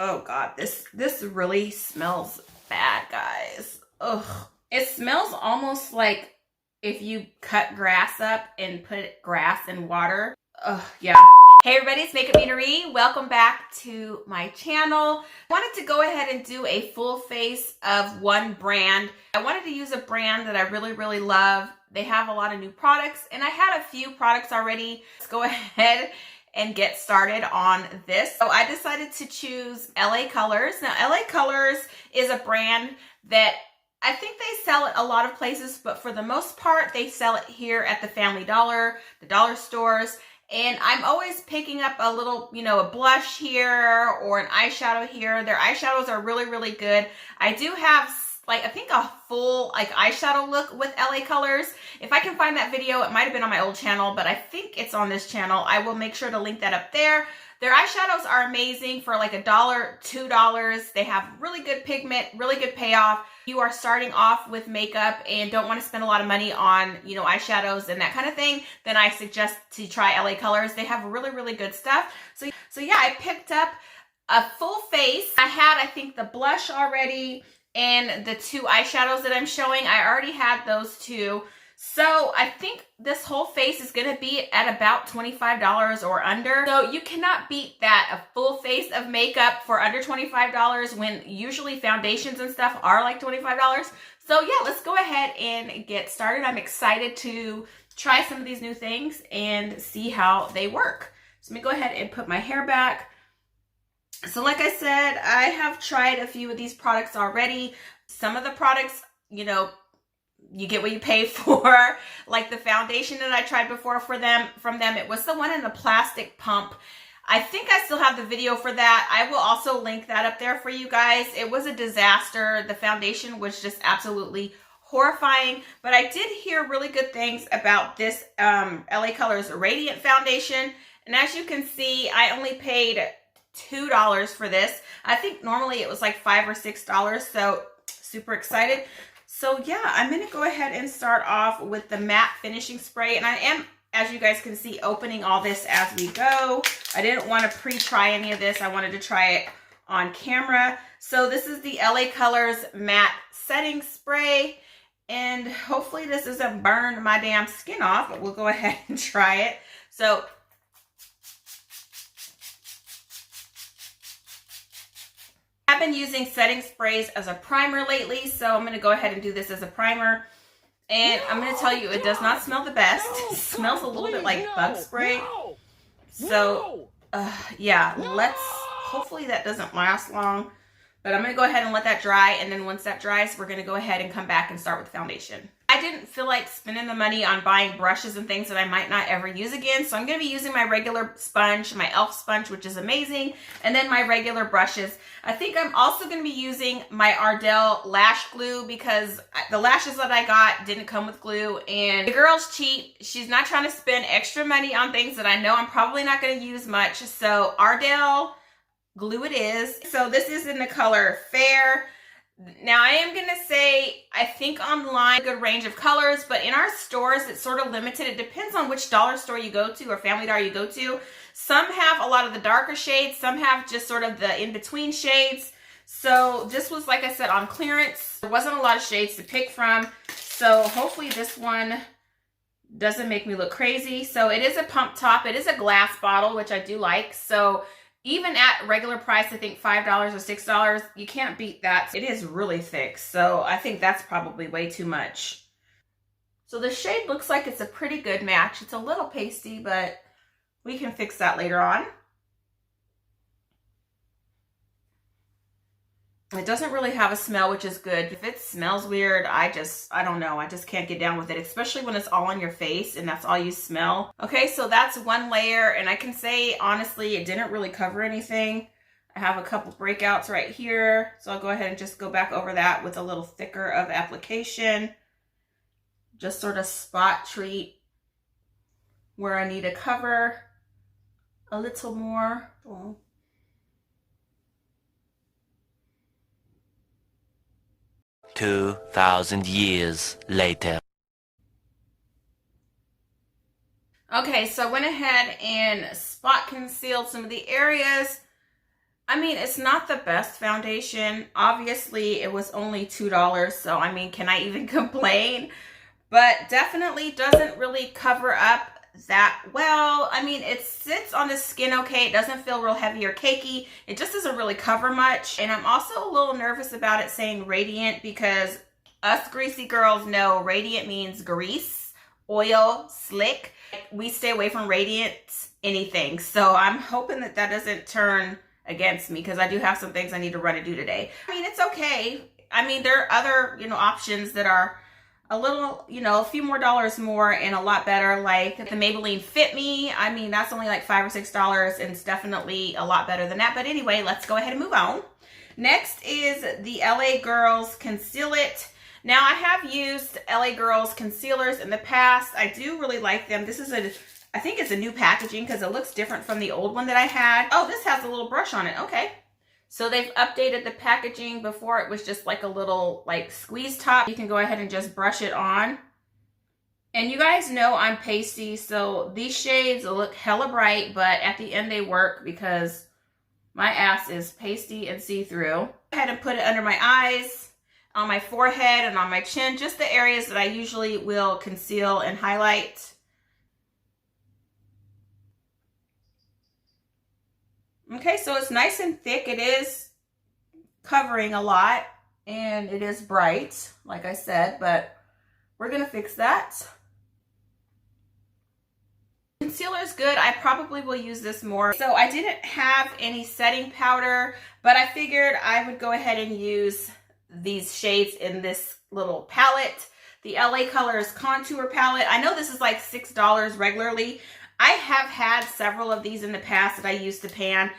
Oh God, this really smells bad, guys. Ugh. It smells almost like if you cut grass up and put grass in water. Ugh, yeah. Hey everybody, it's MakeupMenaree. Welcome back to my channel. I wanted to go ahead and do a full face of one brand. I wanted to use a brand that I really love. They have a lot of new products and I had a few products already. Let's go ahead and get started on this. So I decided to choose LA Colors. Now LA Colors is a brand that I think they sell it a lot of places, but for the most part, they sell it here at the Family Dollar, the dollar stores. And I'm always picking up a little, a blush here or an eyeshadow here. Their eyeshadows are really good. I do have I think a full eyeshadow look with LA Colors. If I can find that video, it might have been on my old channel, but I think it's on this channel. I will make sure to link that up there. Their eyeshadows are amazing for like $1, $2. They have really good pigment, really good payoff. You are starting off with makeup and don't want to spend a lot of money on, eyeshadows and that kind of thing, then I suggest to try LA Colors. They have really good stuff. So yeah, I picked up a full face. I had, I think, the blush already and the two eyeshadows that I'm showing. I already had those two. So I think this whole face is going to be at about $25 or under. So you cannot beat that, a full face of makeup for under $25 when usually foundations and stuff are like $25. So yeah, let's go ahead and get started. I'm excited to try some of these new things and see how they work. So let me go ahead and put my hair back. So like I said, I have tried a few of these products already. Some of the products, you get what you pay for. Like the foundation that I tried before from them, it was the one in the plastic pump. I think I still have the video for that. I will also link that up there for you guys. It was a disaster. The foundation was just absolutely horrifying, but I did hear really good things about this LA Colors Radiant Foundation. And as you can see, I only paid $2 for this. I think normally it was like $5 or $6, so super excited. So yeah, I'm going to go ahead and start off with the matte finishing spray. And I am, as you guys can see, opening all this as we go. I didn't want to pre-try any of this. I wanted to try it on camera. So this is the LA Colors matte setting spray. And hopefully this doesn't burn my damn skin off, but we'll go ahead and try it. So I've been using setting sprays as a primer lately, so I'm going to go ahead and do this as a primer. And I'm going to tell you, it does not smell the best. It smells a little bit like bug spray. So, yeah, hopefully that doesn't last long. But I'm going to go ahead and let that dry, and then once that dries, we're going to go ahead and come back and start with the foundation. I didn't feel like spending the money on buying brushes and things that I might not ever use again, so I'm going to be using my regular sponge, my e.l.f. sponge, which is amazing, and then my regular brushes. I think I'm also going to be using my Ardell lash glue because the lashes that I got didn't come with glue, and the girl's cheap. She's not trying to spend extra money on things that I know I'm probably not going to use much, so Ardell glue it is. So this is in the color Fair. Now I am going to say, I think online, a good range of colors, but in our stores, it's sort of limited. It depends on which dollar store you go to or Family Dollar you go to. Some have a lot of the darker shades. Some have just sort of the in-between shades. So this was, like I said, on clearance. There wasn't a lot of shades to pick from. So hopefully this one doesn't make me look crazy. So it is a pump top. It is a glass bottle, which I do like. So even at regular price, I think $5 or $6, you can't beat that. It is really thick, so I think that's probably way too much. So the shade looks like it's a pretty good match. It's a little pasty, but we can fix that later on. It doesn't really have a smell, which is good. If it smells weird, I don't know. I just can't get down with it, especially when it's all on your face and that's all you smell. Okay, so that's one layer, and I can say, honestly, it didn't really cover anything. I have a couple breakouts right here, so I'll go ahead and just go back over that with a little thicker of application. Just sort of spot treat where I need to cover a little more. Oh. 2,000 years later. Okay, so I went ahead and spot concealed some of the areas I mean, it's not the best foundation. Obviously, it was only $2, so I mean, can I even complain? But definitely doesn't really cover up that well. I mean, it sits on the skin okay. It doesn't feel real heavy or cakey. It just doesn't really cover much. And I'm also a little nervous about it saying radiant because us greasy girls know radiant means grease, oil, slick. We stay away from radiant anything. So I'm hoping that that doesn't turn against me because I do have some things I need to run and do today. I mean, it's okay. I mean, there are other, options that are a little, a few more dollars more and a lot better, like the Maybelline Fit Me. I mean, that's only like $5 or $6 and it's definitely a lot better than that. But anyway, let's go ahead and move on. Next is the LA Girls Conceal It. Now, I have used LA Girls concealers in the past. I do really like them. This is I think it's a new packaging because it looks different from the old one that I had. Oh, this has a little brush on it. Okay. So they've updated the packaging. Before it was just like a little squeeze top. You can go ahead and just brush it on. And you guys know I'm pasty, so these shades look hella bright, but at the end they work because my ass is pasty and see-through. Go ahead and put it under my eyes, on my forehead, and on my chin, just the areas that I usually will conceal and highlight. Okay, so it's nice and thick. It is covering a lot and it is bright, like I said, but we're gonna fix that. Concealer is good. I probably will use this more. So I didn't have any setting powder, but I figured I would go ahead and use these shades in this little palette. The LA Colors Contour Palette. I know this is like $6 regularly. I have had several of these in the past that I used to pan.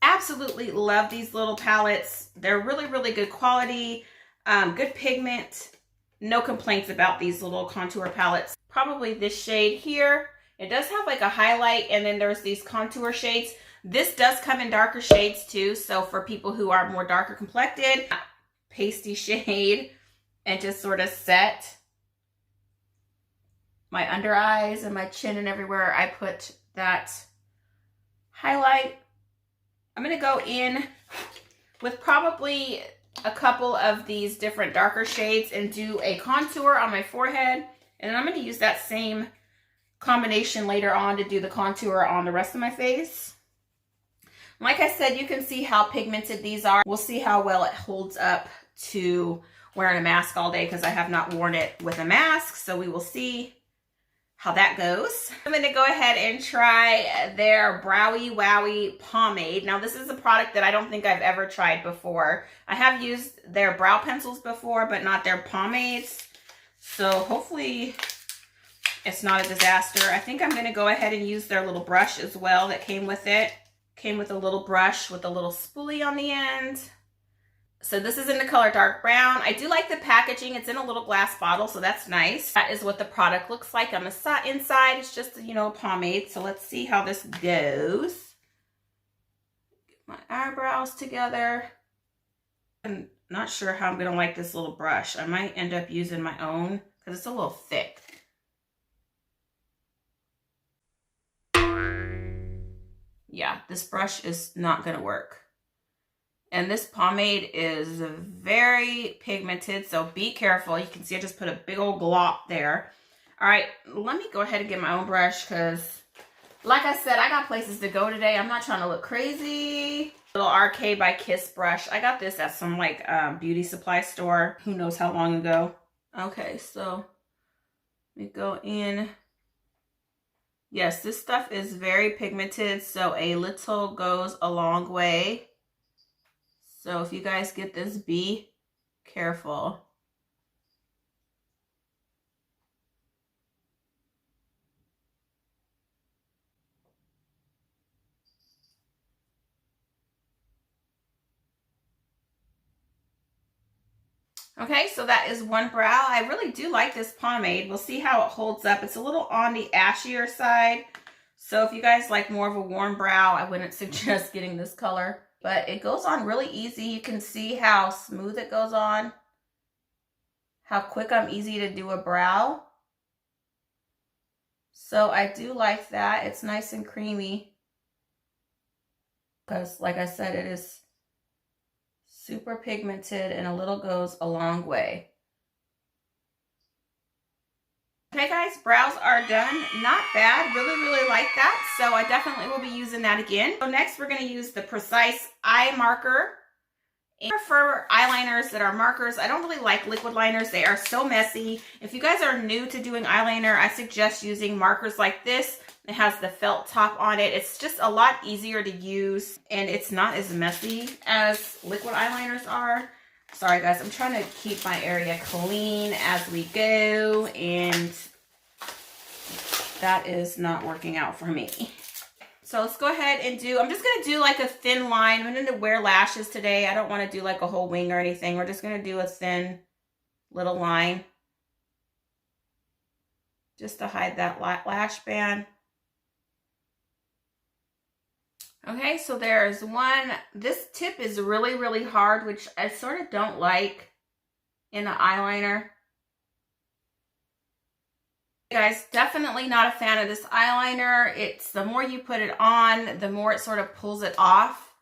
Absolutely love these little palettes. They're really, really good quality, good pigment. No complaints about these little contour palettes. Probably this shade here. It does have like a highlight and then there's these contour shades. This does come in darker shades too. So for people who are more darker complected, pasty shade and just sort of set my under eyes and my chin and everywhere I put that highlight. I'm going to go in with probably a couple of these different darker shades and do a contour on my forehead. And then I'm going to use that same combination later on to do the contour on the rest of my face. Like I said, you can see how pigmented these are. We'll see how well it holds up to wearing a mask all day because I have not worn it with a mask. So we will see how that goes. I'm going to go ahead and try their Browie Wowie Pomade. Now, this is a product that I don't think I've ever tried before. I have used their brow pencils before, but not their pomades. So hopefully it's not a disaster. I think I'm going to go ahead and use their little brush as well that came with it. Came with a little brush with a little spoolie on the end. So this is in the color dark brown. I do like the packaging. It's in a little glass bottle, so that's nice. That is what the product looks like on the inside. It's just, pomade. So let's see how this goes. Get my eyebrows together. I'm not sure how I'm going to like this little brush. I might end up using my own because it's a little thick. Yeah, this brush is not going to work. And this pomade is very pigmented, so be careful. You can see I just put a big old glop there. All right, let me go ahead and get my own brush because, like I said, I got places to go today. I'm not trying to look crazy. Little RK by Kiss brush. I got this at some beauty supply store. Who knows how long ago. Okay, so let me go in. Yes, this stuff is very pigmented, so a little goes a long way. So if you guys get this, be careful. Okay, so that is one brow. I really do like this pomade. We'll see how it holds up. It's a little on the ashier side. So if you guys like more of a warm brow, I wouldn't suggest getting this color. But it goes on really easy. You can see how smooth it goes on. How quick I'm easy to do a brow. So I do like that. It's nice and creamy. Because like I said, it is Super pigmented, and a little goes a long way. Okay guys, brows are done. Not bad. Really like that. So I definitely will be using that again. So next we're going to use the Precise Eye Marker. I prefer eyeliners that are markers. I don't really like liquid liners. They are so messy. If you guys are new to doing eyeliner, I suggest using markers like this. It has the felt top on it. It's just a lot easier to use, and it's not as messy as liquid eyeliners are. Sorry guys, I'm trying to keep my area clean as we go, and that is not working out for me. So let's go ahead and I'm just going to do like a thin line. I'm going to wear lashes today. I don't want to do like a whole wing or anything. We're just going to do a thin little line just to hide that lash band. Okay, so there's one. This tip is really hard, which I sort of don't like in an eyeliner. Guys, definitely not a fan of this eyeliner. It's the more you put it on, the more it sort of pulls it off.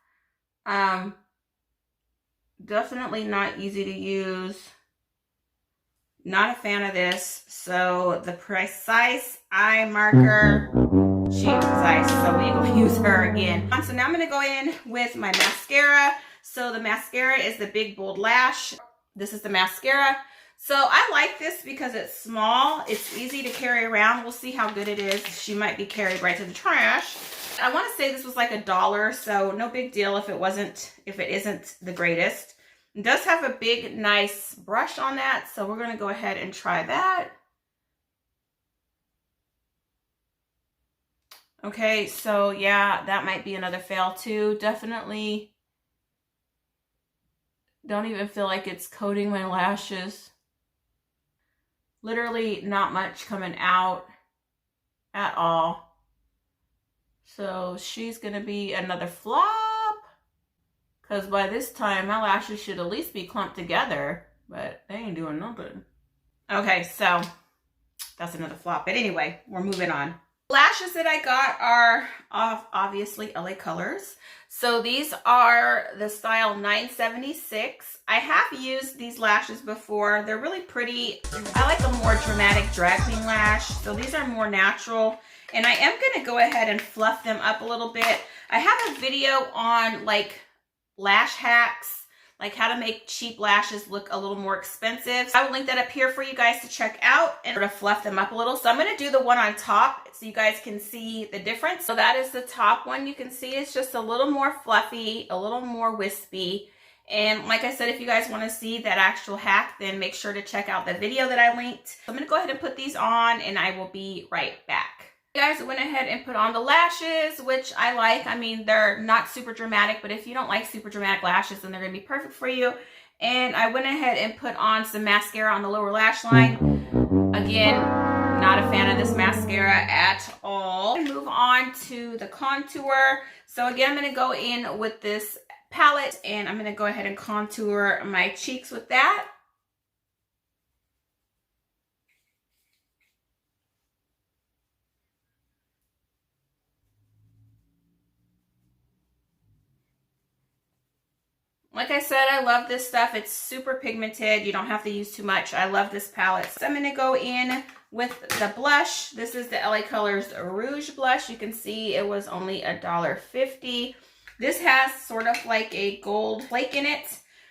Definitely not easy to use. Not a fan of this. So the Precise Eye Marker, she's precise, so we're going to use her again. So now I'm going to go in with my mascara. So the mascara is the Big Bold Lash. This is the mascara. So I like this because it's small. It's easy to carry around. We'll see how good it is. She might be carried right to the trash. I want to say this was like $1, so no big deal if it isn't the greatest. It does have a big, nice brush on that, so we're going to go ahead and try that. Okay, so yeah, that might be another fail too. Definitely don't even feel like it's coating my lashes. Literally not much coming out at all. So she's going to be another flop, because by this time my lashes should at least be clumped together, but they ain't doing nothing. Okay, so that's another flop. But anyway, we're moving on. Lashes that I got are obviously LA Colors. So these are the style 976. I have used these lashes before. They're really pretty. I like a more dramatic drag queen lash. So these are more natural. And I am going to go ahead and fluff them up a little bit. I have a video on like lash hacks, like how to make cheap lashes look a little more expensive. So I will link that up here for you guys to check out and sort of fluff them up a little. So I'm going to do the one on top so you guys can see the difference. So that is the top one. You can see it's just a little more fluffy, a little more wispy. And like I said, if you guys want to see that actual hack, then make sure to check out the video that I linked. So I'm going to go ahead and put these on, and I will be right back. Guys, I went ahead and put on the lashes, which I like. I mean, they're not super dramatic, but if you don't like super dramatic lashes, then they're going to be perfect for you. And I went ahead and put on some mascara on the lower lash line. Again, not a fan of this mascara at all. Move on to the contour. So again, I'm going to go in with this palette, and I'm going to go ahead and contour my cheeks with that. Like I said, I love this stuff. It's super pigmented. You don't have to use too much. I love this palette. So I'm going to go in with the blush. This is the LA Colors Rouge Blush. You can see it was only $1.50. This has sort of like a gold flake in it.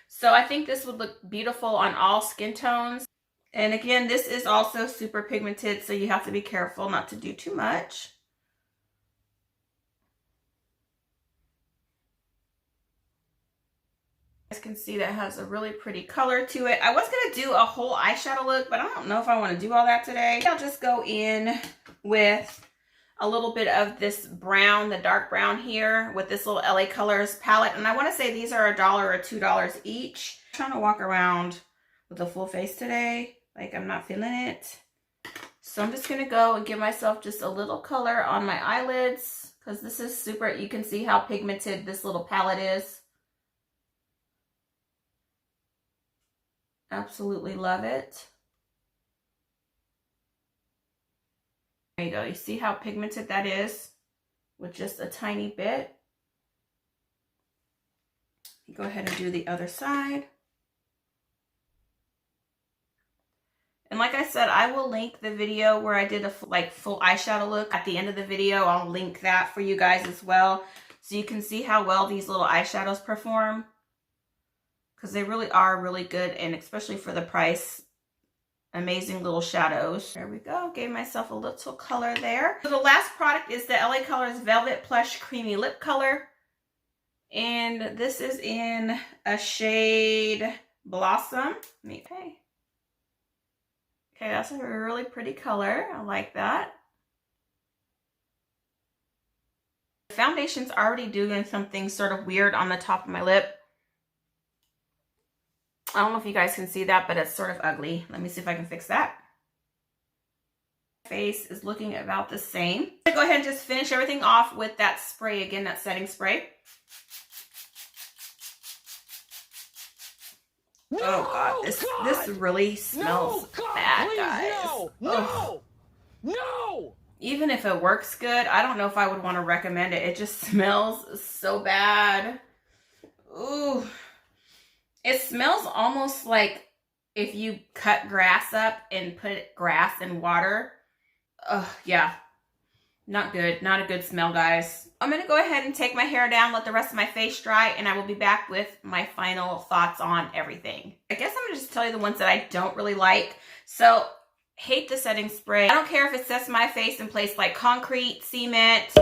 So I think this would look beautiful on all skin tones. And again, this is also super pigmented, so you have to be careful not to do too much. You guys can see that has a really pretty color to it. I was going to do a whole eyeshadow look, but I don't know if I want to do all that today. I'll just go in with a little bit of this brown, the dark brown here, with this little LA Colors palette. And I want to say these are $1 or $2 each. I'm trying to walk around with a full face today. Like, I'm not feeling it. So I'm just going to go and give myself just a little color on my eyelids, because this is super, you can see how pigmented this little palette is. Absolutely love it. There you go. You see how pigmented that is with just a tiny bit. Go ahead and do the other side. And like I said, I will link the video where I did a full eyeshadow look at the end of the video. I'll link that for you guys as well, so you can see how well these little eyeshadows perform, because they really are really good, and especially for the price, amazing little shadows. There we go. Gave myself a little color there. So the last product is the LA Colors Velvet Plush Creamy Lip Color. And this is in a shade Blossom. Okay. Okay, that's a really pretty color. I like that. The foundation's already doing something sort of weird on the top of my lip. I don't know if you guys can see that, but it's sort of ugly. Let me see if I can fix that. Face is looking about the same. I'm gonna go ahead and just finish everything off with that spray again, that setting spray. No, oh God, this really smells bad, guys. No! Even if it works good, I don't know if I would want to recommend it. It just smells so bad. Ooh. It smells almost like if you cut grass up and put grass in water. Oh, yeah. Not good. Not a good smell, guys. I'm going to go ahead and take my hair down, let the rest of my face dry, and I will be back with my final thoughts on everything. I guess I'm going to just tell you the ones that I don't really like. So, hate the setting spray. I don't care if it sets my face in place like concrete, cement,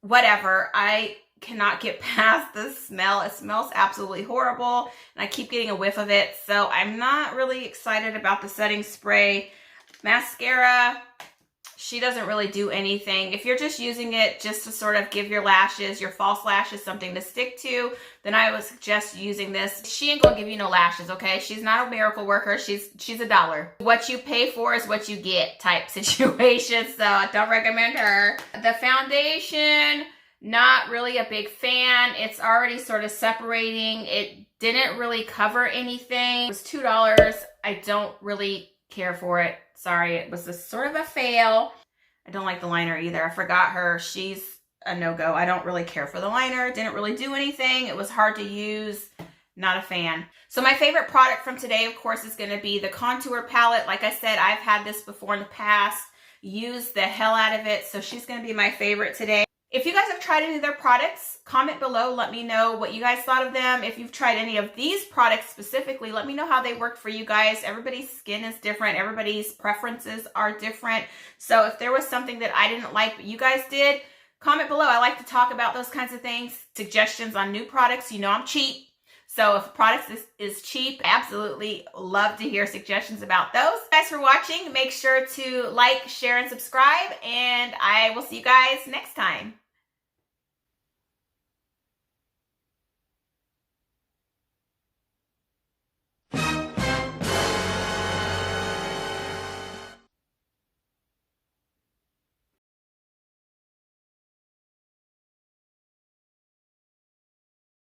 whatever. I cannot get past the smell. It smells absolutely horrible, and I keep getting a whiff of it. So, I'm not really excited about the setting spray. Mascara, she doesn't really do anything. If you're just using it just to sort of give your lashes, your false lashes, something to stick to, then I would suggest using this. She ain't gonna give you no lashes, okay? She's not a miracle worker. She's $1. What you pay for is what you get type situation, so I don't recommend her. The foundation, not really a big fan. It's already sort of separating. It didn't really cover anything. It was $2. I don't really care for it. Sorry, it was sort of a fail. I don't like the liner either. I forgot her. She's a no-go. I don't really care for the liner. Didn't really do anything. It was hard to use. Not a fan. So my favorite product from today, of course, is going to be the contour palette. Like I said, I've had this before in the past. Used the hell out of it. So she's going to be my favorite today. If you guys have tried any of their products, comment below. Let me know what you guys thought of them. If you've tried any of these products specifically, let me know how they worked for you guys. Everybody's skin is different. Everybody's preferences are different. So if there was something that I didn't like but you guys did, comment below. I like to talk about those kinds of things. Suggestions on new products. You know I'm cheap. So if a product is cheap, I absolutely love to hear suggestions about those. Thanks for watching. Make sure to like, share, and subscribe. And I will see you guys next time.